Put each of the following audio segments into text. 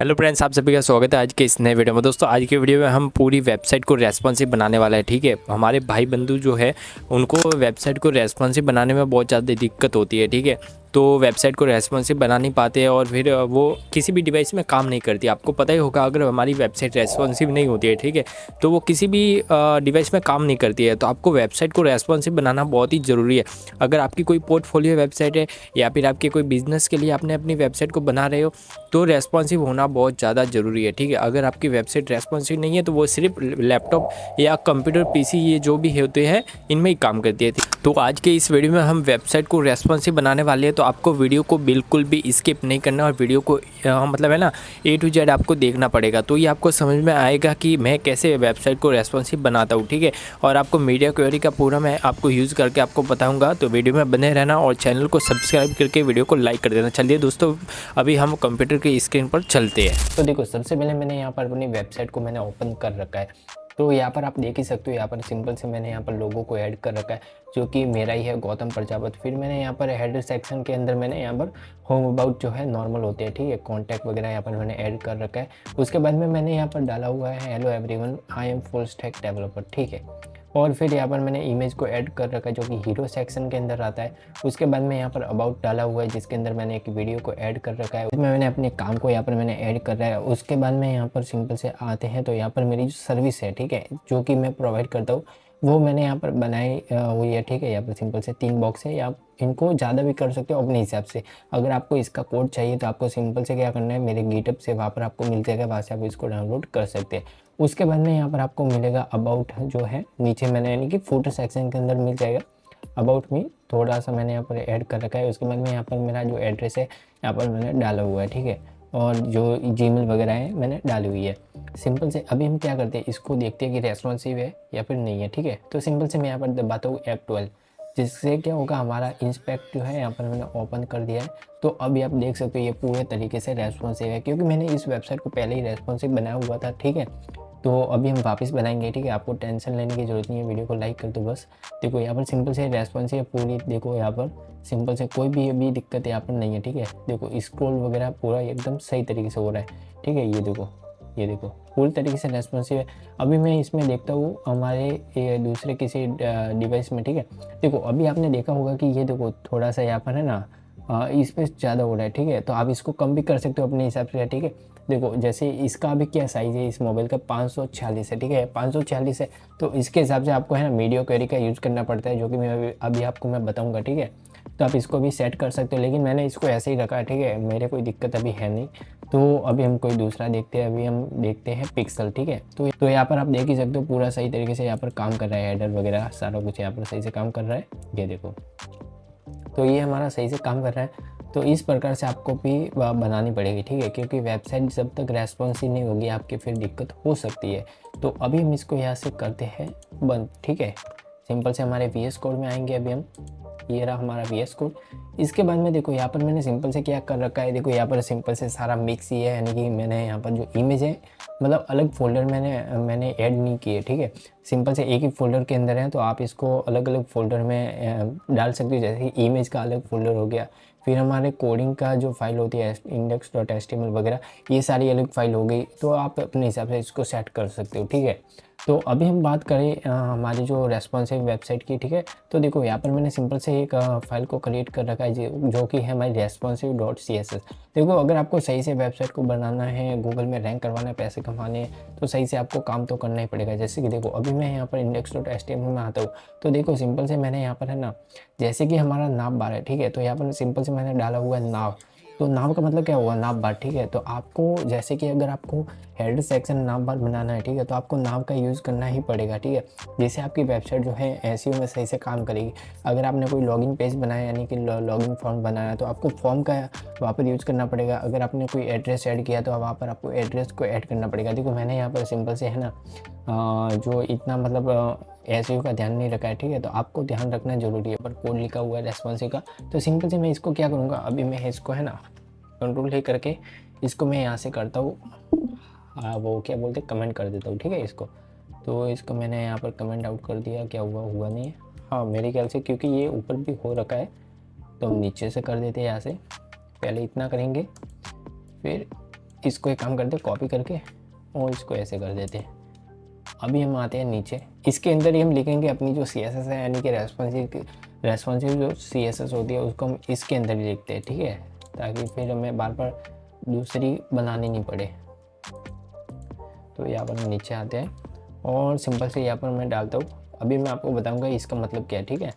Hello friends, आप सभी का स्वागत है आज के इस नए वीडियो में। दोस्तों, आज के वीडियो में हम पूरी वेबसाइट को रेस्पॉन्सिव बनाने वाला है। ठीक है, हमारे भाई बंधु जो है उनको वेबसाइट को रेस्पॉन्सिव बनाने में बहुत ज़्यादा दिक्कत होती है। ठीक है, तो वेबसाइट को रेस्पॉन्सिव बना नहीं पाते हैं और फिर वो किसी भी डिवाइस में काम नहीं करती। आपको पता ही होगा, अगर हमारी वेबसाइट रेस्पॉन्सिव नहीं होती है, ठीक है, तो वो किसी भी डिवाइस में काम नहीं करती है। तो आपको वेबसाइट को रेस्पॉन्सिव बनाना बहुत ही ज़रूरी है। अगर आपकी कोई पोर्टफोलियो वेबसाइट है या फिर आपके कोई बिजनेस के लिए आपने अपनी वेबसाइट को बना रहे हो, तो रेस्पॉन्सिव होना बहुत ज़्यादा ज़रूरी है। ठीक है, अगर आपकी वेबसाइट रेस्पॉन्सिव नहीं है तो वो सिर्फ लैपटॉप या कंप्यूटर पीसी ये जो भी होते हैं इनमें ही काम करती है। तो आज के इस वीडियो में हम वेबसाइट को रेस्पॉन्सिव बनाने वाले हैं, तो आपको वीडियो को बिल्कुल भी स्किप नहीं करना और वीडियो को मतलब है ना A to Z आपको देखना पड़ेगा। तो ये आपको समझ में आएगा कि मैं कैसे वेबसाइट को रेस्पॉन्सिव बनाता हूँ। ठीक है, और आपको मीडिया क्वेरी का पूरा मैं आपको यूज़ करके आपको बताऊँगा। तो वीडियो में बने रहना और चैनल को सब्सक्राइब करके वीडियो को लाइक कर देना। चलिए दोस्तों, अभी हम कंप्यूटर की स्क्रीन पर चलते हैं। तो देखो, सबसे पहले मैंने यहाँ पर अपनी वेबसाइट को मैंने ओपन कर रखा है। तो यहाँ पर आप देख ही सकते हो, यहाँ पर सिंपल से मैंने यहाँ पर लोगो को ऐड कर रखा है जो कि मेरा ही है, गौतम प्रजापति। फिर मैंने यहाँ पर हेडर सेक्शन के अंदर मैंने यहाँ पर होम अबाउट जो है नॉर्मल होते हैं, ठीक है, कॉन्टैक्ट वगैरह यहाँ पर मैंने ऐड कर रखा है। उसके बाद में मैंने यहाँ पर डाला हुआ है hello everyone, I am full stack developer, ठीक है। और फिर यहाँ पर मैंने इमेज को ऐड कर रखा है जो कि हीरो सेक्शन के अंदर आता है। उसके बाद में यहाँ पर अबाउट डाला हुआ है जिसके अंदर मैंने एक वीडियो को ऐड कर रखा है, उसमें मैंने अपने काम को यहाँ पर मैंने ऐड कर रहा है। उसके बाद में यहाँ पर सिंपल से आते हैं तो यहाँ पर मेरी जो सर्विस है, ठीक है, जो कि मैं प्रोवाइड करता हूँ, वो मैंने यहाँ पर बनाई हुई है। ठीक है, यहाँ पर सिंपल से 3 बॉक्स है, या इनको ज़्यादा भी कर सकते हो अपने हिसाब से। अगर आपको इसका कोड चाहिए तो आपको सिंपल से क्या करना है, मेरे गिटअप से वहाँ पर आपको मिल जाएगा, वहाँ से आप इसको डाउनलोड कर सकते हैं। उसके बाद में यहाँ पर आपको मिलेगा अबाउट जो है नीचे मैंने यानी कि फोटो सेक्शन के अंदर मिल जाएगा अबाउट में, थोड़ा सा मैंने यहाँ पर ऐड कर रखा है। उसके बाद में यहाँ पर मेरा जो एड्रेस है यहाँ पर मैंने डाला हुआ है, ठीक है, और जो जीमेल वगैरह है मैंने डाली हुई है। सिंपल से अभी हम क्या करते हैं, इसको देखते हैं कि रेस्पॉन्सिव है या फिर नहीं है। ठीक है, तो सिंपल से मैं यहाँ पर दबाता हूँ F12, जिससे क्या होगा, हमारा इंस्पेक्ट जो है यहाँ पर मैंने ओपन कर दिया है। तो अभी आप देख सकते हो ये पूरे तरीके से रेस्पॉन्सिव है, क्योंकि मैंने इस वेबसाइट को पहले ही रेस्पॉन्सिव बनाया हुआ था। ठीक है, तो अभी हम वापस बनाएंगे। ठीक है, आपको टेंशन लेने की ज़रूरत नहीं है, वीडियो को लाइक कर दो बस। देखो यहाँ पर सिंपल से रेस्पॉन्सिव पूरी, देखो यहाँ पर सिंपल से कोई भी अभी दिक्कत यहाँ पर नहीं है। ठीक है, देखो स्क्रॉल वगैरह पूरा एकदम सही तरीके से हो रहा है। ठीक है, ये देखो पूरी तरीके से रेस्पॉन्सिव है। अभी मैं इसमें देखता हूँ हमारे दूसरे किसी डिवाइस में। ठीक है, देखो अभी आपने देखा होगा कि ये देखो थोड़ा सा यहाँ पर है ना स्पेस ज़्यादा हो रहा है। ठीक है, तो आप इसको कम भी कर सकते हो अपने हिसाब से। ठीक है, देखो जैसे इसका अभी क्या साइज़ है इस मोबाइल का, 546 है। ठीक है, 546 है, तो इसके हिसाब से आपको है ना मीडिया क्वेरी का यूज़ करना पड़ता है, जो कि मैं अभी आपको मैं बताऊंगा। ठीक है, तो आप इसको भी सेट कर सकते हो, लेकिन मैंने इसको ऐसे ही रखा है। ठीक है, मेरे कोई दिक्कत अभी है नहीं। तो अभी हम कोई दूसरा देखते हैं, अभी हम देखते हैं पिक्सल। ठीक है, तो यहाँ पर आप देख ही सकते हो पूरा सही तरीके से यहाँ पर काम कर रहा है, हेडर वगैरह सारा कुछ यहाँ पर सही से काम कर रहा है। ये देखो, तो ये हमारा सही से काम कर रहा है। तो इस प्रकार से आपको भी बनानी पड़ेगी। ठीक है, क्योंकि वेबसाइट जब तक रेस्पॉन्सिव नहीं होगी आपकी फिर दिक्कत हो सकती है। तो अभी हम इसको यहाँ से करते हैं बंद। ठीक है, सिंपल से हमारे VS कोड में आएंगे अभी हम, ये रहा हमारा VS कोड। इसके बाद में देखो यहाँ पर मैंने सिंपल से क्या कर रखा है, देखो यहाँ पर सिंपल से सारा मिक्स ही है, यानी कि मैंने यहाँ पर जो इमेज है मतलब अलग फोल्डर मैंने ऐड नहीं किए। ठीक है, सिंपल से एक ही फोल्डर के अंदर है, तो आप इसको अलग अलग फोल्डर में डाल सकते हो। जैसे कि इमेज का अलग फोल्डर हो गया, फिर हमारे कोडिंग का जो फाइल होती है index.html वगैरह, ये सारी अलग फाइल हो गई। तो आप अपने हिसाब से इसको सेट कर सकते हो। ठीक है, तो अभी हम बात करें हमारी जो रेस्पॉन्सिव वेबसाइट की। ठीक है, तो देखो यहाँ पर मैंने सिंपल से एक फाइल को क्रिएट कर रखा है जो कि है हमारी responsive.css। देखो अगर आपको सही से वेबसाइट को बनाना है, गूगल में रैंक करवाना है, पैसे कमाने हैं, तो सही से आपको काम तो करना ही पड़ेगा। जैसे कि देखो अभी मैं यहाँ पर index.html में आता हूँ, तो देखो सिंपल से मैंने यहाँ पर है ना, जैसे कि हमारा नाव बार है। ठीक है, तो यहाँ पर सिंपल से मैंने डाला हुआ है नाव। तो नाव का मतलब क्या हुआ, नाव बार। ठीक है, तो आपको जैसे कि अगर आपको हेडर सेक्शन नाव बार बनाना है, ठीक है, तो आपको नाव का यूज़ करना ही पड़ेगा। ठीक है, जिससे आपकी वेबसाइट जो है एसईओ में सही से काम करेगी। अगर आपने कोई लॉगिन पेज बनाया यानी कि लॉगिन फॉर्म बनाया, तो आपको फॉर्म का वहाँ पर यूज़ करना पड़ेगा। अगर आपने कोई एड्रेस ऐड किया तो वहाँ पर आपको एड्रेस को ऐड करना पड़ेगा। देखो मैंने यहाँ पर सिंपल से है ना जो इतना मतलब एसईओ का ध्यान नहीं रखा है। ठीक है, तो आपको ध्यान रखना जरूरी है। पर कोड लिखा हुआ है रेस्पॉन्सिव का, तो सिंपल से मैं इसको क्या करूँगा, अभी मैं इसको है ना कंट्रोल ही करके इसको मैं यहाँ से करता हूँ, वो क्या बोलते हैं, कमेंट कर देता हूँ। ठीक है, इसको तो इसको मैंने यहाँ पर कमेंट आउट कर दिया। क्या हुआ नहीं है, हाँ मेरे ख्याल से, क्योंकि ये ऊपर भी हो रखा है, तो हम नीचे से कर देते हैं। यहाँ से पहले इतना करेंगे, फिर इसको एक काम करते कॉपी करके और इसको ऐसे कर देते हैं। अभी हम आते हैं नीचे, इसके अंदर ही हम लिखेंगे अपनी जो सी एस एस है, यानी कि रेस्पॉन्सिव जो सी एस एस होती है उसको हम इसके अंदर ही लिखते हैं, ठीक है, ताकि फिर हमें बार बार दूसरी बनानी नहीं पड़े। तो यहाँ पर हम नीचे आते हैं और सिंपल से यहाँ पर मैं डालता हूँ। अभी मैं आपको बताऊँगा इसका मतलब क्या है, ठीक है।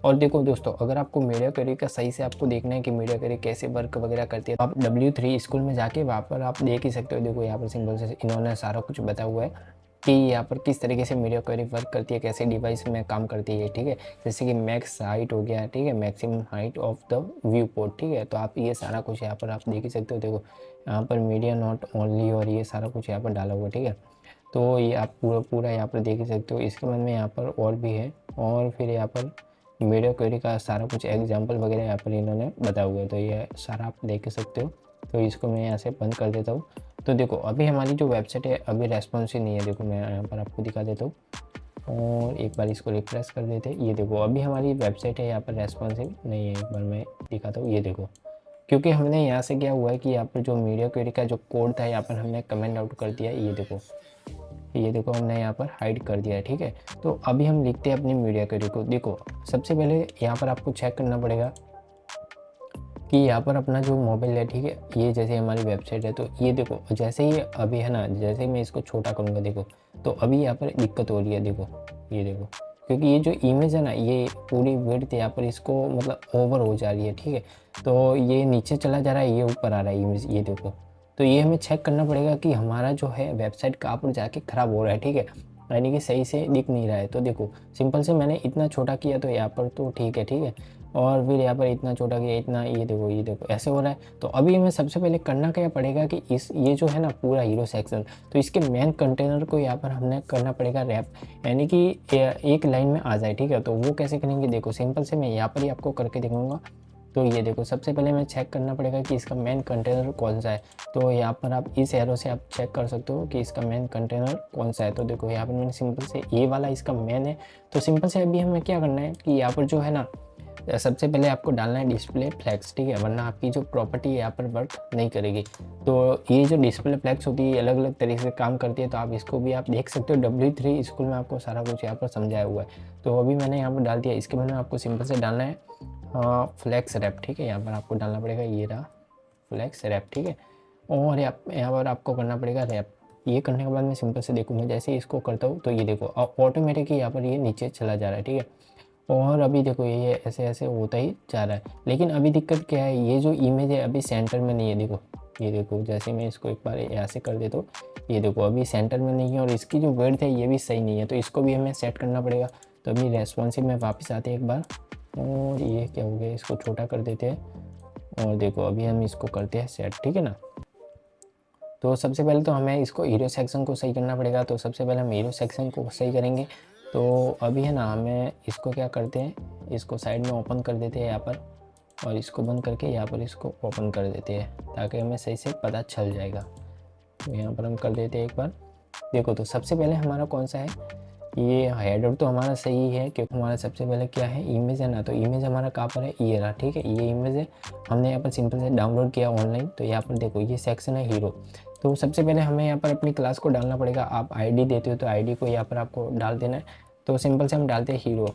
और देखो दोस्तों, अगर आपको मीडिया क्वेरी का सही से आपको देखना है कि मीडिया क्वेरी कैसे वर्क वगैरह करती है, तो आप W3 स्कूल में जाके वहाँ पर आप देख ही सकते हो। देखो यहाँ पर सिंपल से इन्होंने सारा कुछ बताया हुआ है कि यहाँ पर किस तरीके से मीडिया क्वेरी वर्क करती है, कैसे डिवाइस में काम करती है, ठीक है। जैसे कि मैक्स हाइट हो गया, ठीक है, maximum height of the view port, ठीक है। तो आप ये सारा कुछ यहाँ पर आप देख ही सकते हो। देखो यहाँ पर मीडिया नॉट ओनली और ये सारा कुछ यहाँ पर डाला हुआ है, ठीक है। तो ये आप पूरा पूरा यहाँ पर देख ही सकते हो। इसके बाद में यहाँ पर और भी है, और फिर यहाँ पर मीडिया क्वेरी का सारा कुछ एग्जाम्पल वगैरह यहाँ पर इन्होंने बताया हुआ है। तो ये सारा आप देख सकते हो। तो इसको मैं यहाँ से बंद कर देता हूँ। तो देखो अभी हमारी जो वेबसाइट है अभी रेस्पॉन्सिव नहीं है। देखो मैं यहाँ पर आपको दिखा देता हूँ और एक बार इसको रिफ्रेश कर देते हैं। ये देखो अभी हमारी वेबसाइट है यहाँ पर रेस्पॉन्सिव नहीं है। एक बार मैं दिखाता हूँ। ये देखो, क्योंकि हमने यहाँ से क्या हुआ है कि यहाँ पर जो मीडिया क्वेरी का जो कोड था यहाँ पर हमने कमेंट आउट कर दिया। ये देखो हमने यहाँ पर हाइड कर दिया है, ठीक है। तो अभी हम लिखते हैं अपनी मीडिया क्वेरी को। देखो सबसे पहले यहाँ पर आपको चेक करना पड़ेगा कि यहाँ पर अपना जो मोबाइल है, ठीक है, ये जैसे हमारी वेबसाइट है। तो ये देखो जैसे ही अभी है ना, जैसे ही मैं इसको छोटा करूँगा, देखो तो अभी यहाँ पर दिक्कत हो रही है। देखो ये देखो, क्योंकि ये जो इमेज है ना, ये पूरी विड्थ यहाँ पर इसको मतलब ओवर हो जा रही है, ठीक है। तो ये नीचे चला जा रहा है, ये ऊपर आ रहा है इमेज, ये देखो। तो ये हमें चेक करना पड़ेगा कि हमारा जो है वेबसाइट कहाँ पर जाके ख़राब हो रहा है, ठीक है, यानी कि सही से दिख नहीं रहा है। तो देखो सिंपल से मैंने इतना छोटा किया तो यहाँ पर तो ठीक है, ठीक है। और फिर यहाँ पर इतना छोटा किया, इतना, ये देखो ऐसे हो रहा है। तो अभी हमें सबसे पहले करना क्या पड़ेगा कि ये जो है ना पूरा हीरो सेक्शन, तो इसके मेन कंटेनर को यहाँ पर हमने करना पड़ेगा रैप, यानी कि एक लाइन में आ जाए, ठीक है। तो वो कैसे करेंगे, देखो सिंपल से मैं यहाँ पर ही आपको करके दिखाऊंगा। तो ये देखो सबसे पहले मैं चेक करना पड़ेगा कि इसका मेन कंटेनर कौन सा है। तो यहाँ पर आप इस एरो से आप चेक कर सकते हो कि इसका मेन कंटेनर कौन सा है। तो देखो यहाँ पर मैंने सिंपल से ये वाला इसका मेन है। तो सिंपल से अभी हमें क्या करना है कि यहाँ पर जो है ना, सबसे पहले आपको डालना है डिस्प्ले फ्लैग्स, ठीक है, वरना आपकी जो प्रॉपर्टी यहाँ पर वर्क नहीं करेगी। तो ये जो डिस्प्ले फ्लैग्स होती है अलग अलग तरीके से काम करती है। तो आप इसको भी आप देख सकते हो, W3 स्कूल में आपको सारा कुछ यहाँ पर समझाया हुआ है। तो अभी मैंने यहाँ पर डाल दिया। इसके बाद में आपको सिंपल से डालना है फ्लैक्स रैप, ठीक है। यहाँ पर आपको डालना पड़ेगा, ये रहा फ्लैक्स रैप, ठीक है। और यहाँ पर आपको करना पड़ेगा रैप। ये करने के बाद मैं सिंपल से देखूँगा, जैसे इसको करता हूँ तो ये देखो ऑटोमेटिक यहाँ पर ये नीचे चला जा रहा है, ठीक है। और अभी देखो ये ऐसे ऐसे होता ही जा रहा है। लेकिन अभी दिक्कत क्या है, ये जो इमेज है अभी सेंटर में नहीं है। देखो ये देखो, जैसे मैं इसको एक बार यहाँ से कर देता हूँ, ये देखो अभी सेंटर में नहीं है। और इसकी जो विड्थ है ये भी सही नहीं है, तो इसको भी हमें सेट करना पड़ेगा। तो अभी रेस्पॉन्सिव में वापस आते हैं एक बार, और ये क्या हो गया, इसको छोटा कर देते हैं। और देखो अभी हम इसको करते हैं सेट, ठीक है ना। तो सबसे पहले तो हमें इसको हीरो सेक्शन को सही करना पड़ेगा। तो सबसे पहले हम हीरो सेक्शन को सही करेंगे। तो अभी है ना, हमें इसको क्या करते हैं, इसको साइड में ओपन कर देते हैं यहाँ पर, और इसको बंद करके यहाँ पर इसको ओपन कर देते हैं, ताकि हमें सही से पता चल जाएगा। तो यहाँ पर हम कर देते हैं एक बार। देखो तो सबसे पहले हमारा कौन सा है, ये हेडर तो हमारा सही है, क्योंकि हमारा सबसे पहले क्या है, इमेज है ना। तो इमेज हमारा कहाँ पर है, ये रहा, ठीक है, ये इमेज है। हमने यहाँ पर सिंपल से डाउनलोड किया ऑनलाइन। तो यहाँ पर देखो ये सेक्शन है हीरो। तो सबसे पहले हमें यहाँ पर अपनी क्लास को डालना पड़ेगा। आप आईडी देते हो तो आईडी को यहाँ पर आपको डाल देना है। तो सिंपल से हम डालते हैं हीरो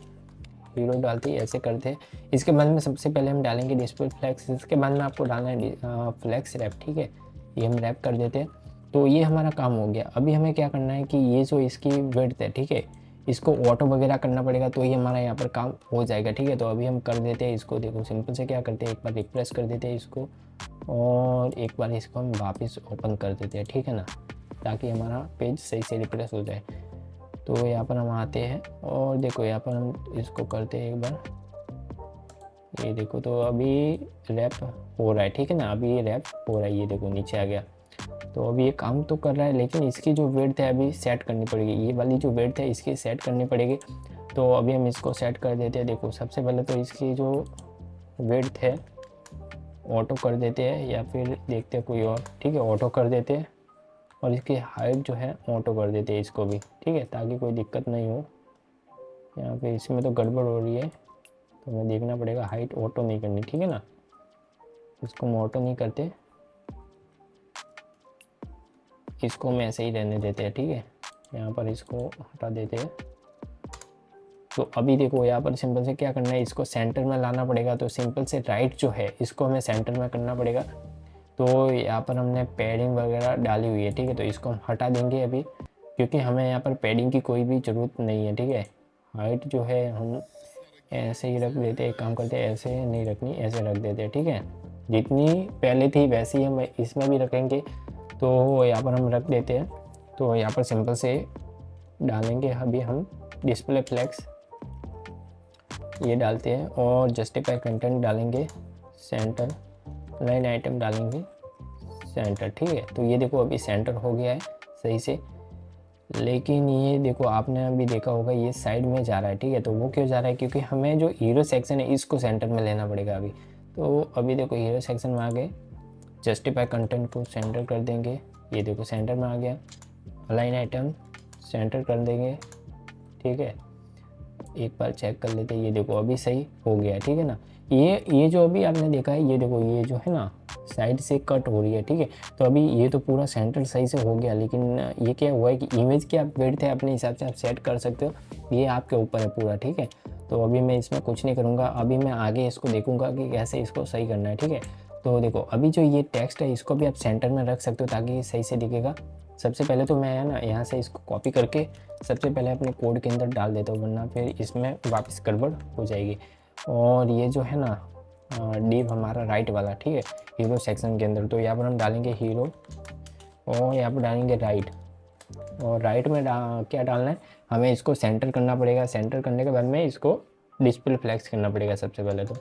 डालते ही ऐसे करते हैं। इसके बाद में सबसे पहले हम डालेंगे डिस्प्ले फ्लैक्स। इसके बाद में आपको डालना है फ्लैक्स रैप, ठीक है, ये हम रैप कर देते हैं। तो ये हमारा काम हो गया। अभी हमें क्या करना है कि ये जो इसकी विड्थ है, ठीक है, इसको ऑटो वगैरह करना पड़ेगा, तो ये हमारा यहाँ पर काम हो जाएगा, ठीक है। तो अभी हम कर देते हैं इसको। देखो सिंपल से क्या करते हैं, एक बार रिफ्रेश कर देते हैं इसको, और एक बार इसको हम वापस ओपन कर देते हैं, ठीक है ना, ताकि हमारा पेज सही से रिफ्रेश हो जाए। तो यहाँ पर हम आते हैं और देखो यहाँ पर हम इसको करते हैं एक बार। ये देखो तो अभी रैप हो रहा है, ठीक है ना, अभी ये रैप हो रहा है, ये देखो नीचे आ गया। तो अभी ये काम तो कर रहा है, लेकिन इसकी जो विड्थ है अभी सेट करनी पड़ेगी। ये वाली जो विड्थ है इसकी सेट करनी पड़ेगी। तो अभी हम इसको सेट कर देते हैं। देखो सबसे पहले तो इसकी जो विड्थ है ऑटो कर देते हैं, या फिर देखते हैं कोई और, ठीक है, ऑटो कर देते हैं। और इसकी हाइट जो है ऑटो कर देते हैं इसको भी, ठीक है, ताकि कोई दिक्कत नहीं हो। यहाँ पे इसमें तो गड़बड़ हो रही है, तो हमें देखना पड़ेगा हाइट ऑटो नहीं करनी, ठीक है ना। इसको हम ऑटो नहीं करते, इसको हम ऐसे ही रहने देते हैं, ठीक है। यहाँ पर इसको हटा देते हैं। तो अभी देखो यहाँ पर सिंपल से क्या करना है, इसको सेंटर में लाना पड़ेगा। तो सिंपल से राइट जो है इसको हमें सेंटर में करना पड़ेगा। तो यहाँ पर हमने पैडिंग वगैरह डाली हुई है, ठीक है। तो इसको हम हटा देंगे अभी, क्योंकि हमें यहाँ पर पैडिंग की कोई भी ज़रूरत नहीं है, ठीक है। हाइट जो है हम ऐसे ही रख देते हैं, एक काम करते हैं, ऐसे नहीं रखनी, ऐसे रख देते हैं, ठीक है। जितनी पहले थी वैसे ही हम इसमें भी रखेंगे। तो यहाँ पर हम रख देते हैं। तो यहाँ पर सिंपल से डालेंगे अभी हम डिस्प्ले फ्लेक्स, ये डालते हैं, और जस्टिफाई कंटेंट डालेंगे सेंटर, लाइन आइटम डालेंगे सेंटर, ठीक है। तो ये देखो अभी सेंटर हो गया है सही से। लेकिन ये देखो आपने अभी देखा होगा ये साइड में जा रहा है, ठीक है। तो वो क्यों जा रहा है, क्योंकि हमें जो हीरो सेक्शन है इसको सेंटर में लेना पड़ेगा अभी। तो अभी देखो हीरो सेक्शन में आ गए, जस्टिफाई कंटेंट को सेंटर कर देंगे, ये देखो सेंटर में आ गया। अलाइन आइटम सेंटर कर देंगे, ठीक है। एक बार चेक कर लेते हैं, ये देखो अभी सही हो गया है, ठीक है ना। ये जो अभी आपने देखा है, ये देखो ये जो है ना साइड से कट हो रही है, ठीक है। तो अभी ये तो पूरा सेंटर सही से हो गया, लेकिन ये क्या हुआ है कि इमेज की आप विड्थ है अपने हिसाब से आप सेट कर सकते हो, ये आपके ऊपर है पूरा, ठीक है। तो अभी मैं इसमें कुछ नहीं करूँगा, अभी मैं आगे इसको देखूँगा कि कैसे इसको सही करना है, ठीक है। तो देखो अभी जो ये टेक्स्ट है इसको भी आप सेंटर में रख सकते हो ताकि ये सही से दिखेगा। सबसे पहले तो मैं है ना यहाँ से इसको कॉपी करके सबसे पहले अपने कोड के अंदर डाल देता हूँ, वरना फिर इसमें वापस गड़बड़ हो जाएगी। और ये जो है ना डिव हमारा राइट वाला, ठीक है, हीरो सेक्शन के अंदर। तो यहाँ पर हम डालेंगे हीरो, और यहाँ पर डालेंगे राइट। और राइट में क्या डालना है, हमें इसको सेंटर करना पड़ेगा। सेंटर करने के बाद में इसको डिस्प्ले फ्लेक्स करना पड़ेगा सबसे पहले। तो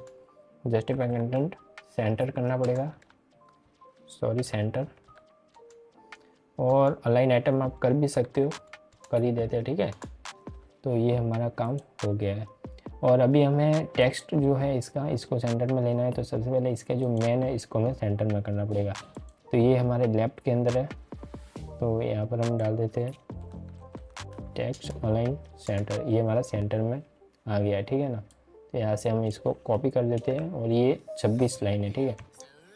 जस्टिफाई कंटेंट सेंटर करना पड़ेगा, सॉरी सेंटर। और अलाइन आइटम आप कर भी सकते हो, कर ही देते हैं, ठीक है। तो ये हमारा काम हो गया है। और अभी हमें टेक्स्ट जो है इसको सेंटर में लेना है। तो सबसे पहले इसका जो मेन है इसको हमें सेंटर में करना पड़ेगा। तो ये हमारे लेफ्ट के अंदर है, तो यहाँ पर हम डाल देते हैं टेक्स्ट अलाइन सेंटर, ये हमारा सेंटर में आ गया है, ठीक है ना। तो यहाँ से हम इसको कॉपी कर देते हैं, और ये 26 लाइन है, ठीक है।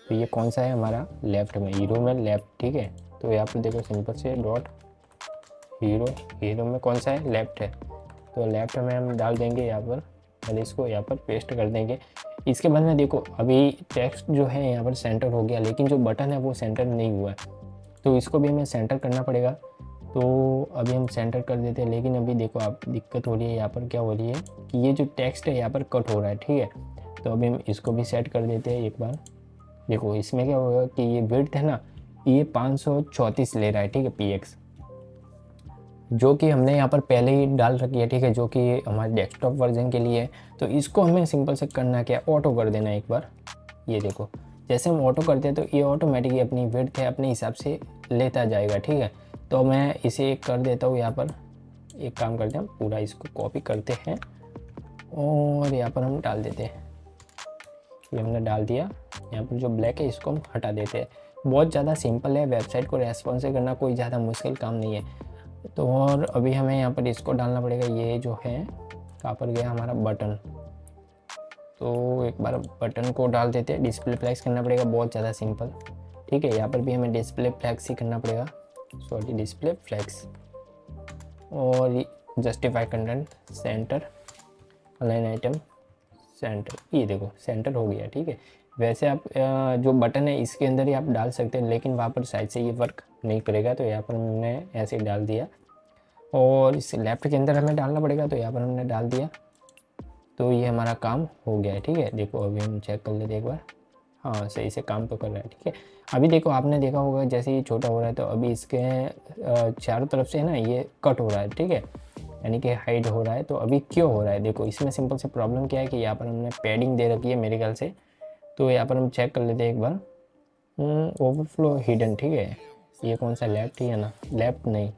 तो ये कौन सा है हमारा, लेफ्ट में, हीरो में लेफ्ट, ठीक है। तो यहाँ पर देखो सिंपल से डॉट हीरो में कौन सा है, लेफ्ट है। तो लेफ्ट में हम डाल देंगे यहाँ पर, और इसको यहाँ पर पेस्ट कर देंगे। इसके बाद में देखो अभी टेक्स्ट जो है यहाँ पर सेंटर हो गया, लेकिन जो बटन है वो सेंटर नहीं हुआ है। तो इसको भी हमें सेंटर करना पड़ेगा। तो अभी हम सेंटर कर देते हैं, लेकिन अभी देखो आप दिक्कत हो रही है, यहाँ पर क्या हो रही है कि ये जो टेक्स्ट है यहाँ पर कट हो रहा है, ठीक है। तो अभी हम इसको भी सेट कर देते हैं एक बार। देखो इसमें क्या होगा कि ये विड्थ है ना, ये 534 ले रहा है, ठीक है, px, जो कि हमने यहाँ पर पहले ही डाल रखी है, ठीक है, जो कि हमारे डेस्कटॉप वर्जन के लिए है। तो इसको हमें सिंपल से करना क्या, ऑटो कर देना एक बार। ये देखो जैसे हम ऑटो करते हैं तो ये ऑटोमेटिकली अपनी विड्थ है अपने हिसाब से लेता जाएगा, ठीक है। तो मैं इसे कर देता हूँ यहाँ पर। एक काम करते हैं, हम पूरा इसको कॉपी करते हैं और यहाँ पर हम डाल देते हैं। ये हमने डाल दिया। यहाँ पर जो ब्लैक है इसको हम हटा देते हैं। बहुत ज़्यादा सिंपल है, वेबसाइट को रेस्पॉन्सिव करना कोई ज़्यादा मुश्किल काम नहीं है। तो और अभी हमें यहाँ पर इसको डालना पड़ेगा, ये जो है कहाँ पर गया हमारा बटन। तो एक बार बटन को डाल देते हैं, डिस्प्ले फ्लैक्स करना पड़ेगा, बहुत ज़्यादा सिंपल, ठीक है। यहाँ पर भी हमें डिस्प्ले फ्लैक्स ही करना पड़ेगा, सॉरी डिस्प्ले फ्लैक्स। और justify content centre, align item centre, ये देखो सेंटर हो गया, ठीक है। वैसे आप जो बटन है इसके अंदर ही आप डाल सकते हैं, लेकिन वहाँ पर साइड से ये वर्क नहीं करेगा। तो यहाँ पर हमने ऐसे ही डाल दिया, और इस लेफ्ट के अंदर हमें डालना पड़ेगा, तो यहाँ पर हमने डाल दिया। तो ये हमारा काम हो गया है, ठीक है। देखो अभी हम चेक कर लेते एक बार, हाँ सही से काम तो कर रहा है, ठीक है। अभी देखो आपने देखा होगा जैसे ये छोटा हो रहा है, तो अभी इसके चारों तरफ से ना ये कट हो रहा है, ठीक है, यानी कि हाइड हो रहा है। तो अभी क्यों हो रहा है, देखो इसमें सिंपल से प्रॉब्लम क्या है कि यहाँ पर हमने पैडिंग दे रखी है मेरे ख्याल से। तो यहाँ पर हम चेक कर लेते हैं एक बार, ओवरफ्लो हिडन, ठीक है। ये कौन सा, लेफ्ट ही है ना, लेफ्ट नहीं,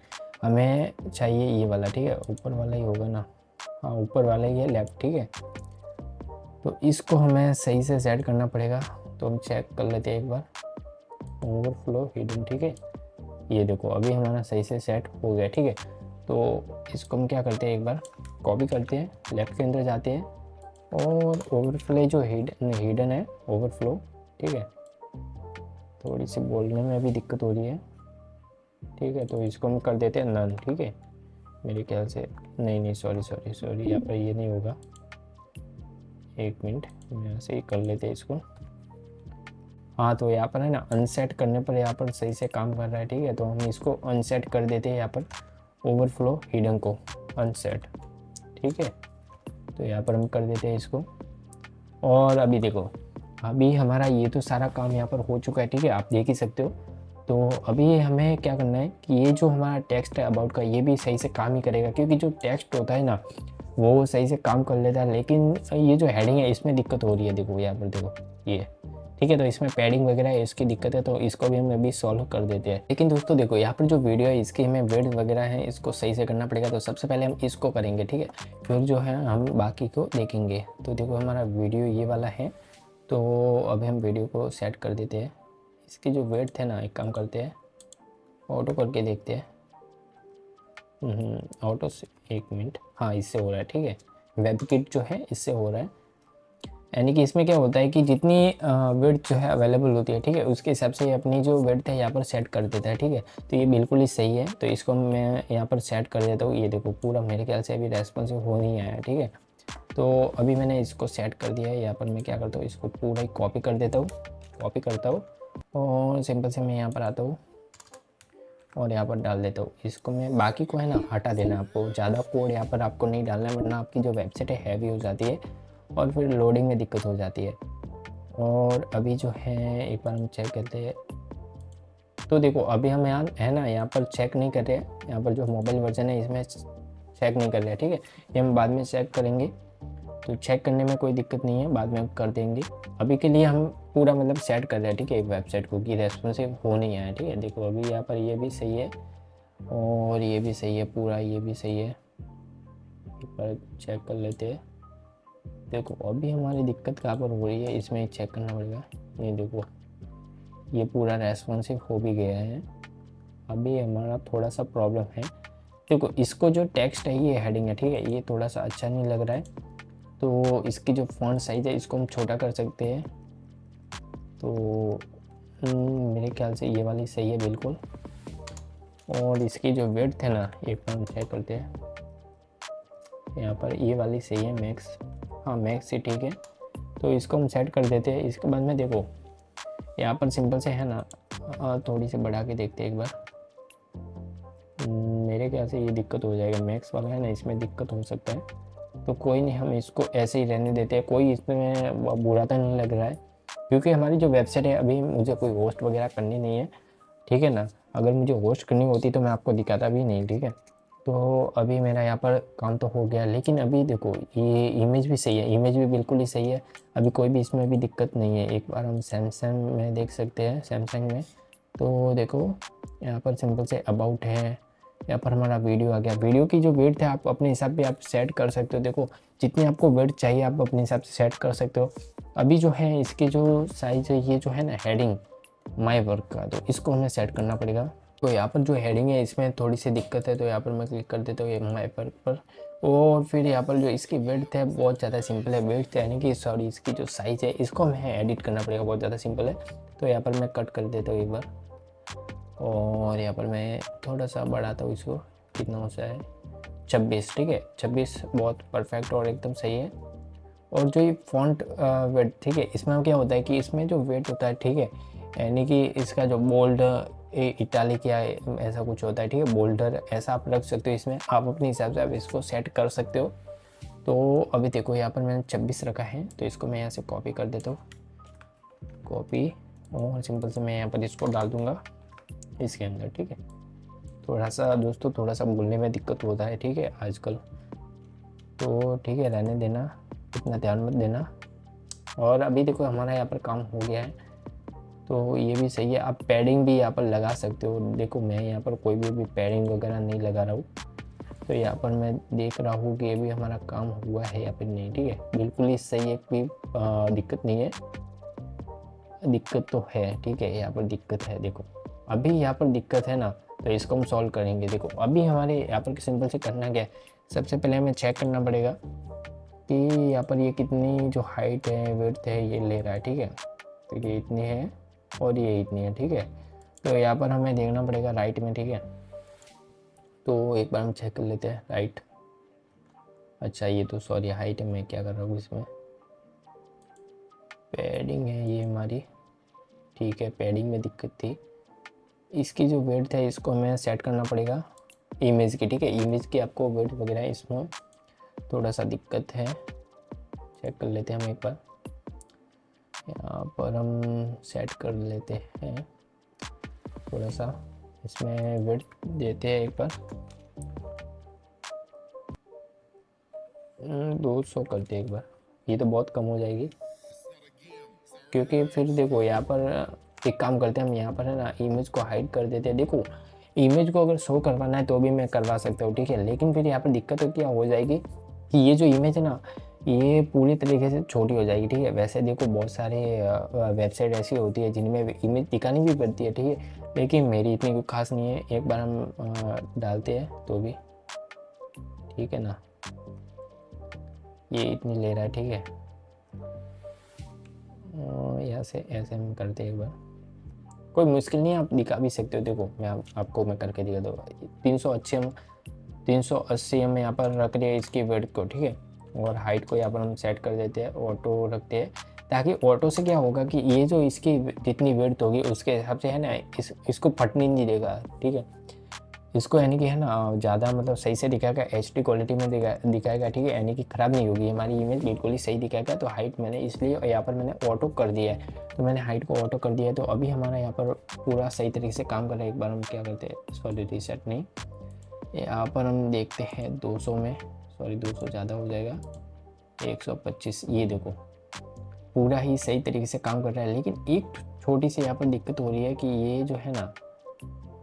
हमें चाहिए ये वाला, ठीक है, ऊपर वाला ही होगा ना, हाँ ऊपर वाला ही है, लेफ्ट, ठीक है। तो इसको हमें सही से सेट करना पड़ेगा। तो हम चेक कर लेते हैं एक बार, ओवरफ्लो हिडन, ठीक है। ये देखो अभी हमारा सही से सेट हो गया, ठीक है। तो इसको हम क्या करते हैं, एक बार कॉपी करते हैं, लेफ्ट के अंदर जाते हैं, और ओवरफ्लो जो हिडन है ओवरफ्लो, ठीक है। थोड़ी सी बोलने में अभी दिक्कत हो रही है, ठीक है। तो इसको हम कर देते हैं नन, ठीक है। मेरे ख्याल से नहीं, सॉरी, यहाँ पर ये नहीं होगा। एक मिनट, हम यहाँ से ही कर लेते हैं इसको। हाँ, तो यहाँ पर है ना अनसेट करने पर यहाँ पर सही से काम कर रहा है, ठीक है। तो हम इसको अनसेट कर देते हैं यहाँ पर, ओवरफ्लो हिडन को अनसेट, ठीक है। तो यहाँ पर हम कर देते हैं इसको। और अभी देखो, अभी हमारा ये तो सारा काम यहाँ पर हो चुका है, ठीक है, आप देख ही सकते हो। तो अभी हमें क्या करना है कि ये जो हमारा टेक्स्ट है अबाउट का, ये भी सही से काम ही करेगा, क्योंकि जो टेक्स्ट होता है ना वो सही से काम कर लेता है, लेकिन ये जो हेडिंग है इसमें दिक्कत हो रही है। देखो यहाँ पर देखो ये, ठीक है। तो इसमें पैडिंग वगैरह है, इसकी दिक्कत है, तो इसको भी हम अभी सॉल्व कर देते हैं। लेकिन दोस्तों देखो, यहाँ पर जो वीडियो है इसकी हमें वेट वगैरह है, इसको सही से करना पड़ेगा। तो सबसे पहले हम इसको करेंगे, ठीक है, फिर जो है हम बाकी को देखेंगे। तो देखो हमारा वीडियो ये वाला है, तो अभी हम वीडियो को सेट कर देते हैं। इसकी जो वेट है ना, एक काम करते हैं, ऑटो करके देखते हैं। ऑटो से, एक मिनट, हाँ इससे हो रहा है, ठीक है। वेबकिट जो है इससे हो रहा है, यानी कि इसमें क्या होता है कि जितनी वेट जो है अवेलेबल होती है, ठीक है, उसके हिसाब से अपनी जो वेट है यहाँ पर सेट कर देता है, ठीक है। तो ये बिल्कुल ही सही है। तो इसको मैं यहाँ पर सेट कर देता हूँ। ये देखो पूरा मेरे ख्याल से अभी रेस्पॉन्सिव हो नहीं आया, ठीक है। तो अभी मैंने इसको सेट कर दिया है। यहाँ पर मैं क्या करता हूँ, इसको पूरा ही कॉपी कर देता हूँ, कॉपी करता हूँ और सिंपल से मैं यहाँ पर आता हूँ और यहाँ पर डाल देता हूँ। इसको मैं बाकी को है ना हटा देना, आपको ज़्यादा कोड यहाँ पर आपको नहीं डालना है, वरना आपकी जो वेबसाइट है हैवी हो जाती है और फिर लोडिंग में दिक्कत हो जाती है। और अभी जो है एक बार हम चेक करते हैं। तो देखो अभी हम यहाँ है ना, यहाँ पर चेक नहीं कर रहे हैं, यहाँ पर जो मोबाइल वर्जन है इसमें चेक नहीं कर रहे हैं, ठीक है। ये हम बाद में चेक करेंगे, तो चेक करने में कोई दिक्कत नहीं है, बाद में हम कर देंगे। अभी के लिए हम पूरा मतलब सेट कर रहे हैं, ठीक है, एक वेबसाइट को कि रेस्पॉन्सिव हो नहीं आया, ठीक है। देखो अभी यहाँ पर ये भी सही है और ये भी सही है, पूरा ये भी सही है। एक बार चेक कर लेते हैं। देखो अभी हमारी दिक्कत कहाँ पर हो रही है, इसमें चेक करना पड़ेगा। ये देखो ये पूरा रेस्पॉन्सिव हो भी गया है। अभी हमारा थोड़ा सा प्रॉब्लम है। देखो इसको जो टेक्स्ट है, ये हेडिंग है, ठीक है, ये थोड़ा सा अच्छा नहीं लग रहा है। तो इसकी जो फॉन्ट साइज है इसको हम छोटा कर सकते हैं। तो मेरे ख्याल से ये वाली सही है बिल्कुल। और इसकी जो विड्थ है ना, एक बार हम चेक करते हैं। यहाँ पर ये वाली सही है, मैक्स, हाँ मैक्स ही ठीक है। तो इसको हम सेट कर देते हैं। इसके बाद में देखो यहाँ पर सिंपल से है ना, थोड़ी सी बढ़ा के देखते हैं एक बार। मेरे ख्याल से ये दिक्कत हो जाएगा, मैक्स वाला है ना, इसमें दिक्कत हो सकता है। तो कोई नहीं, हम इसको ऐसे ही रहने देते हैं। कोई इसमें बुरा तो नहीं लग रहा है, क्योंकि हमारी जो वेबसाइट है अभी मुझे कोई होस्ट वगैरह करनी नहीं है, ठीक है ना। अगर मुझे होस्ट करनी होती तो मैं आपको दिखाता भी नहीं, ठीक है। तो अभी मेरा यहाँ पर काम तो हो गया, लेकिन अभी देखो ये इमेज भी सही है, इमेज भी बिल्कुल ही सही है। अभी कोई भी इसमें भी दिक्कत नहीं है। एक बार हम सैमसंग में देख सकते हैं, सैमसंग में तो देखो यहाँ पर सिंपल से अबाउट है, यहाँ पर हमारा वीडियो आ गया। वीडियो की जो वेट है आप अपने हिसाब से आप सेट कर सकते हो। देखो जितनी आपको वेट चाहिए आप अपने हिसाब से सेट कर सकते हो। अभी जो है इसके जो साइज है, ये जो है ना हेडिंग माय वर्क का, तो इसको हमें सेट करना पड़ेगा। तो यहाँ पर जो हेडिंग है इसमें थोड़ी सी दिक्कत है, तो यहाँ पर मैं क्लिक कर देता हूँ ये माय वर्क पर। और फिर यहाँ पर जो इसकी वेट है बहुत ज़्यादा सिंपल है, वेट यानी कि सॉरी इसकी जो साइज़ है इसको हमें एडिट करना पड़ेगा, बहुत ज़्यादा सिंपल है। तो यहाँ पर मैं कट कर देता हूँ एक बार, और यहाँ पर मैं थोड़ा सा बढ़ाता हूँ इसको, कितना हो सा है 26, ठीक है 26 बहुत परफेक्ट और एकदम सही है। और जो ये फॉन्ट वेट, ठीक है, इसमें क्या होता है कि इसमें जो वेट होता है, ठीक है, यानी कि इसका जो बोल्ड इटालिक या ऐसा कुछ होता है, ठीक है, बोल्डर ऐसा आप रख सकते हो। इसमें आप अपने हिसाब से आप इसको सेट कर सकते हो। तो अभी देखो यहाँ पर मैंने 26 रखा है, तो इसको मैं यहाँ से कॉपी कर देता हूँ, कॉपी, और सिंपल से मैं यहाँ पर इसको डाल दूँगा इसके अंदर, ठीक है। थोड़ा सा दोस्तों थोड़ा सा बोलने में दिक्कत होता है, ठीक है, आजकल, तो ठीक है रहने देना, इतना ध्यान मत देना। और अभी देखो हमारा यहाँ पर काम हो गया है, तो ये भी सही है। आप पैडिंग भी यहाँ पर लगा सकते हो। देखो मैं यहाँ पर कोई भी पैडिंग वगैरह नहीं लगा रहा हूँ, तो यहाँ पर मैं देख रहा हूँ कि ये भी हमारा काम हुआ है या फिर नहीं, ठीक है, बिल्कुल ही सही है, कोई दिक्कत नहीं है। दिक्कत तो है, ठीक है, यहाँ पर दिक्कत है। देखो अभी यहाँ पर दिक्कत है ना, तो इसको हम सॉल्व करेंगे। देखो अभी हमारे यहाँ पर सिंपल से करना क्या है, सबसे पहले हमें चेक करना पड़ेगा कि यहाँ पर ये कितनी जो हाइट है, विड्थ है, ये ले रहा है, ठीक है। तो ये इतनी है और ये इतनी है, ठीक है। तो यहाँ पर हमें देखना पड़ेगा राइट में, ठीक है। तो एक बार हम चेक कर लेते हैं राइट। अच्छा ये तो सॉरी हाइट है, मैं क्या कर रहा हूँ इसमें, पैडिंग है ये हमारी, ठीक है। पैडिंग में दिक्कत थी, इसकी जो वेट है इसको हमें सेट करना पड़ेगा इमेज की, ठीक है। इमेज की आपको वेट वगैरह इसमें थोड़ा सा दिक्कत है, चेक कर लेते हैं हम एक बार। यहाँ पर हम सेट कर लेते हैं थोड़ा सा, इसमें वेट देते हैं एक बार 200 करते हैं एक बार, ये तो बहुत कम हो जाएगी। क्योंकि फिर देखो यहाँ पर एक काम करते हैं हम, यहाँ पर है ना इमेज को हाइड कर देते हैं। देखो इमेज को अगर शो करवाना है तो भी मैं करवा सकता हूँ, ठीक है। लेकिन फिर यहाँ पर दिक्कत क्या हो जाएगी कि ये जो इमेज है ना ये पूरी तरीके से छोटी हो जाएगी, ठीक है। वैसे देखो बहुत सारे वेबसाइट ऐसी होती है जिनमें इमेज दिखानी भी पड़ती है, ठीक है। लेकिन मेरी इतनी कोई खास नहीं है, एक बार हम डालते हैं तो भी ठीक है ना, ये इतनी ले रहा है, ठीक है। यहाँ से ऐसे हम करते हैं एक बार, कोई मुश्किल नहीं है, आप दिखा भी सकते हो। देखो आपको मैं करके दिखा दूँ, 380 हम यहाँ पर रख रहे हैं इसकी वेट को, ठीक है। और हाइट को यहाँ पर हम सेट कर देते हैं, ऑटो रखते हैं, ताकि ऑटो से क्या होगा कि ये जो इसकी जितनी वेट होगी उसके हिसाब से है ना इसको फटने नहीं देगा, ठीक है। इसको यानी कि है ना ज़्यादा मतलब सही से दिखाएगा, HD क्वालिटी में दिखाएगा, ठीक है। यानी कि ख़राब नहीं होगी हमारी इमेज, बिल्कुल ही सही दिखाएगा। तो हाइट मैंने इसलिए यहाँ पर मैंने ऑटो कर दिया है, तो मैंने हाइट को ऑटो कर दिया है। तो अभी हमारा यहाँ पर पूरा सही तरीके से काम कर रहा है। एक बार हम क्या करते हैं, सॉरी रीसेट नहीं, यहाँ पर हम देखते हैं 200 में, सॉरी 200 ज़्यादा हो जाएगा, 125, ये देखो पूरा ही सही तरीके से काम कर रहा है। लेकिन एक छोटी सी यहाँ पर दिक्कत हो रही है कि ये जो है ना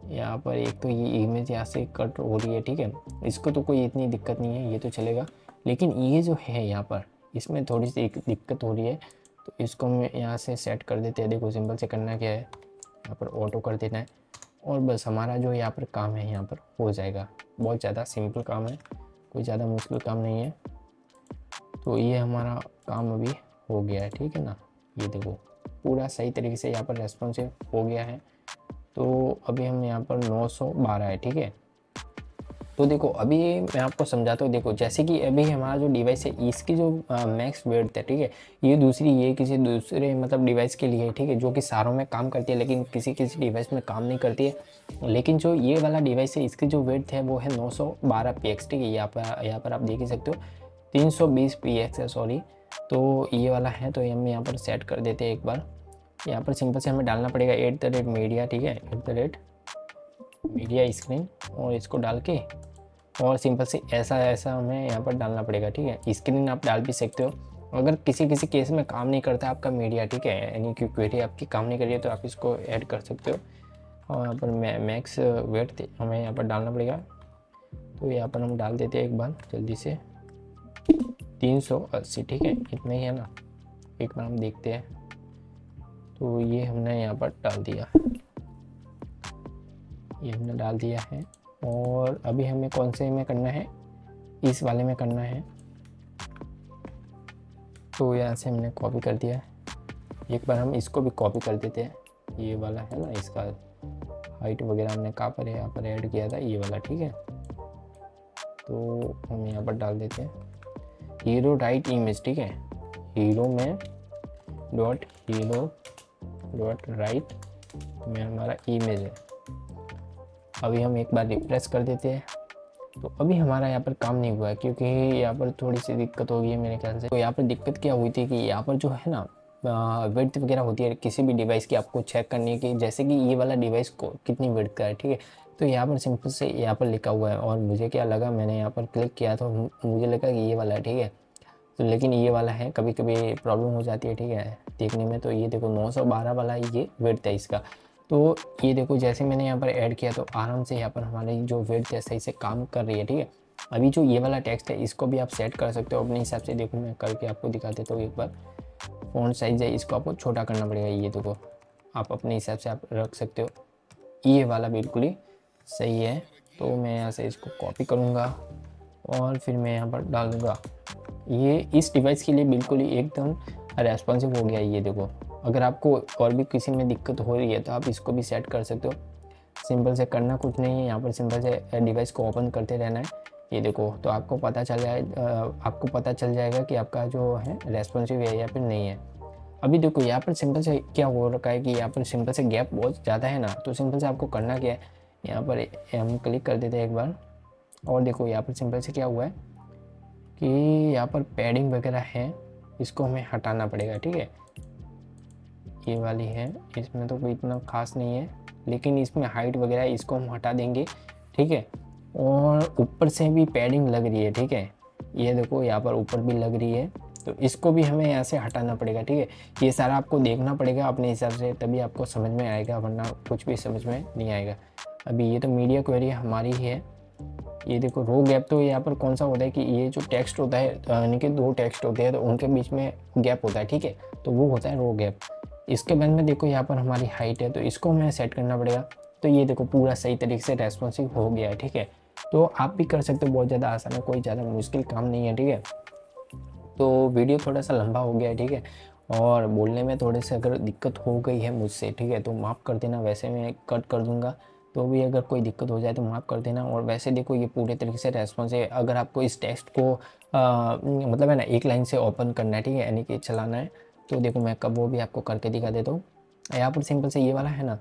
यहाँ पर एक तो ये इमेज यहाँ से कट हो रही है, ठीक है। इसको तो कोई इतनी दिक्कत नहीं है, ये तो चलेगा। लेकिन ये जो है यहाँ पर इसमें थोड़ी सी एक दिक्कत हो रही है, तो इसको हम यहाँ से सेट कर देते हैं। देखो सिंपल से करना क्या है, यहाँ पर ऑटो कर देना है और बस हमारा जो यहाँ पर काम है यहाँ पर हो जाएगा। बहुत ज़्यादा सिंपल काम है, कोई ज़्यादा मुश्किल काम नहीं है। तो ये हमारा काम अभी हो गया है, ठीक है ना। ये देखो पूरा सही तरीके से यहाँ पर रेस्पॉन्सिव हो गया है। तो अभी हम यहाँ पर 912 है, ठीक है। तो देखो अभी मैं आपको समझाता हूँ। देखो जैसे कि अभी हमारा जो डिवाइस है इसकी जो मैक्स वेट है, ठीक है, ये किसी दूसरे मतलब डिवाइस के लिए है, ठीक है, जो कि सारों में काम करती है लेकिन किसी किसी डिवाइस में काम नहीं करती है। लेकिन जो ये वाला डिवाइस है इसकी जो वेट है वो है 912 px, ठीक है। यहाँ पर आप देख ही सकते हो 320 px है, सॉरी। तो ये वाला है, तो हम यहाँ पर सेट कर देते हैं एक बार। यहाँ पर सिंपल से हमें डालना पड़ेगा @media, ठीक है, @media स्क्रीन, और इसको डाल के और सिंपल से ऐसा हमें यहाँ पर डालना पड़ेगा, ठीक है। स्क्रीन आप डाल भी सकते हो अगर किसी किसी केस में काम नहीं करता आपका मीडिया, ठीक है, यानी कि क्वेरी आपकी काम नहीं कर रही है तो आप इसको ऐड कर सकते हो। और यहाँ पर मैक्स वेट हमें यहाँ पर डालना पड़ेगा, तो यहाँ पर हम डाल देते हैं एक बार जल्दी से 380, ठीक है, इतना ही है ना। एक बार हम देखते हैं, तो ये हमने यहाँ पर डाल दिया, ये हमने डाल दिया है। और अभी हमें कौन से में करना है, इस वाले में करना है। तो यहाँ से हमने कॉपी कर दिया है। एक बार हम इसको भी कॉपी कर देते हैं, ये वाला है ना, इसका हाइट वगैरह हमने कहाँ पर है, यहाँ पर ऐड किया था ये वाला, ठीक है। तो हम यहाँ पर डाल देते हैं हीरो राइट इमेज, ठीक है, हीरो में डॉट राइट में हमारा इमेज है। अभी हम एक बार रिफ्रेश कर देते हैं। तो अभी हमारा यहाँ पर काम नहीं हुआ है क्योंकि यहाँ पर थोड़ी सी दिक्कत हो गई है मेरे ख्याल से। तो यहाँ पर दिक्कत क्या हुई थी कि यहाँ पर जो है ना विड्थ वगैरह होती है किसी भी डिवाइस की, आपको चेक करनी है कि जैसे कि ये वाला डिवाइस को कितनी विड्थ का है, ठीक है। तो यहाँ पर सिंपल से यहाँ पर लिखा हुआ है और मुझे क्या लगा, मैंने यहाँ पर क्लिक किया तो मुझे लगा कि ये वाला है, ठीक है। तो लेकिन ये वाला है, कभी कभी प्रॉब्लम हो जाती है, ठीक है, देखने में। तो ये देखो 912 वाला ये विड्थ है इसका। तो ये देखो जैसे मैंने यहाँ पर ऐड किया तो आराम से यहाँ पर हमारी जो विड्थ है सही से काम कर रही है, ठीक है। अभी जो ये वाला टेक्स्ट है इसको भी आप सेट कर सकते हो अपने हिसाब से। देखो मैं करके आपको दिखा देता हूँ एक बार। फ़ॉन्ट साइज़ है इसको आपको छोटा करना पड़ेगा, ये देखो आप अपने हिसाब से आप रख सकते हो। ये वाला बिल्कुल ही सही है। तो मैं यहाँ से इसको कॉपी करूँगा और फिर मैं यहाँ पर डाल दूँगा। ये इस डिवाइस के लिए बिल्कुल ही एकदम रेस्पॉन्सिव हो गया। ये देखो अगर आपको और भी किसी में दिक्कत हो रही है तो आप इसको भी सेट कर सकते हो। सिंपल से करना कुछ नहीं है, यहाँ पर सिंपल से डिवाइस को ओपन करते रहना है। ये देखो, तो आपको पता चल जाएगा कि आपका जो है रेस्पॉन्सिव है या फिर नहीं है। अभी देखो यहाँ पर सिंपल से क्या हो रखा है कि यहाँ पर सिंपल से गैप बहुत ज़्यादा है ना, तो सिंपल से आपको करना क्या है, यहाँ पर हम क्लिक कर देते हैं एक बार, और देखो यहाँ पर सिंपल से क्या हुआ है कि यहाँ पर पैडिंग वगैरह है, इसको हमें हटाना पड़ेगा। ठीक है, ये वाली है, इसमें तो कोई इतना खास नहीं है, लेकिन इसमें हाइट वगैरह है, इसको हम हटा देंगे। ठीक है, और ऊपर से भी पैडिंग लग रही है। ठीक है, ये देखो यहाँ पर ऊपर भी लग रही है, तो इसको भी हमें यहाँ से हटाना पड़ेगा। ठीक है, ये सारा आपको देखना पड़ेगा अपने हिसाब से, तभी आपको समझ में आएगा, वरना कुछ भी समझ में नहीं आएगा। अभी ये तो मीडिया क्वेरी हमारी ही है। ये देखो रो गैप, तो यहाँ पर कौन सा होता है कि ये जो टेक्स्ट होता है, यानी कि दो टेक्स्ट होते हैं तो उनके बीच में गैप होता है। ठीक है, तो वो होता है रो गैप। इसके बाद में देखो यहाँ पर हमारी हाइट है, तो इसको हमें सेट करना पड़ेगा। तो ये देखो पूरा सही तरीके से रेस्पॉन्सिव हो गया है। ठीक है, तो आप भी कर सकते हो, बहुत ज़्यादा आसान है, कोई ज़्यादा मुश्किल काम नहीं है। ठीक है, तो वीडियो थोड़ा सा लंबा हो गया है। ठीक है, और बोलने में थोड़े से अगर दिक्कत हो गई है मुझसे, ठीक है, तो माफ़ कर देना, वैसे मैं कट कर दूंगा, तो भी अगर कोई दिक्कत हो जाए तो माफ़ कर देना। और वैसे देखो ये पूरे तरीके से रेस्पॉन्स है। अगर आपको इस टेक्स्ट को मतलब है ना एक लाइन से ओपन करना है, ठीक है, यानी कि चलाना है, तो देखो मैं कब वो भी आपको करके दिखा देता हूँ। यहाँ पर सिंपल से ये वाला है ना,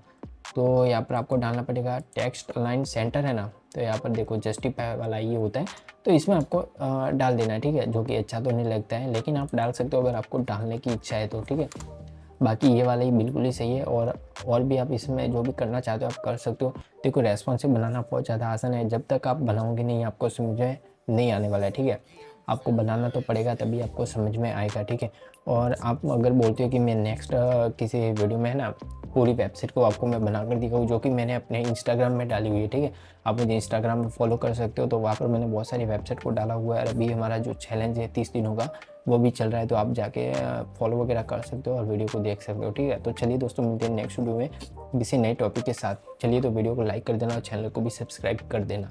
तो यहाँ पर आपको डालना पड़ेगा टेक्स्ट अलाइन सेंटर है ना, तो यहाँ पर देखो जस्टिफाई वाला ये होता है, तो इसमें आपको डाल देना है। ठीक है, जो कि अच्छा तो नहीं लगता है, लेकिन आप डाल सकते हो अगर आपको डालने की इच्छा है तो। ठीक है, बाकी ये वाला ही बिल्कुल ही सही है, और भी आप इसमें जो भी करना चाहते हो आप कर सकते हो। देखो रेस्पॉन्सिव बनाना बहुत ज़्यादा आसान है, जब तक आप बनाओगे नहीं आपको समझ में नहीं आने वाला है। ठीक है, आपको बनाना तो पड़ेगा, तभी आपको समझ में आएगा। ठीक है, और आप अगर बोलते हो कि मैं नेक्स्ट किसी वीडियो में है ना पूरी वेबसाइट को आपको मैं बना कर दिखाऊँ, जो कि मैंने अपने इंस्टाग्राम में डाली हुई है। ठीक है, आप मुझे इंस्टाग्राम में फॉलो कर सकते हो, तो वहाँ पर मैंने बहुत सारी वेबसाइट को डाला हुआ है। अभी हमारा जो चैलेंज है 30 दिनों का, वो भी चल रहा है, तो आप जाके फॉलो वगैरह कर सकते हो और वीडियो को देख सकते हो। ठीक है, तो चलिए दोस्तों, मिलते हैं नेक्स्ट वीडियो में किसी नए टॉपिक के साथ। चलिए, तो वीडियो को लाइक कर देना और चैनल को भी सब्सक्राइब कर देना।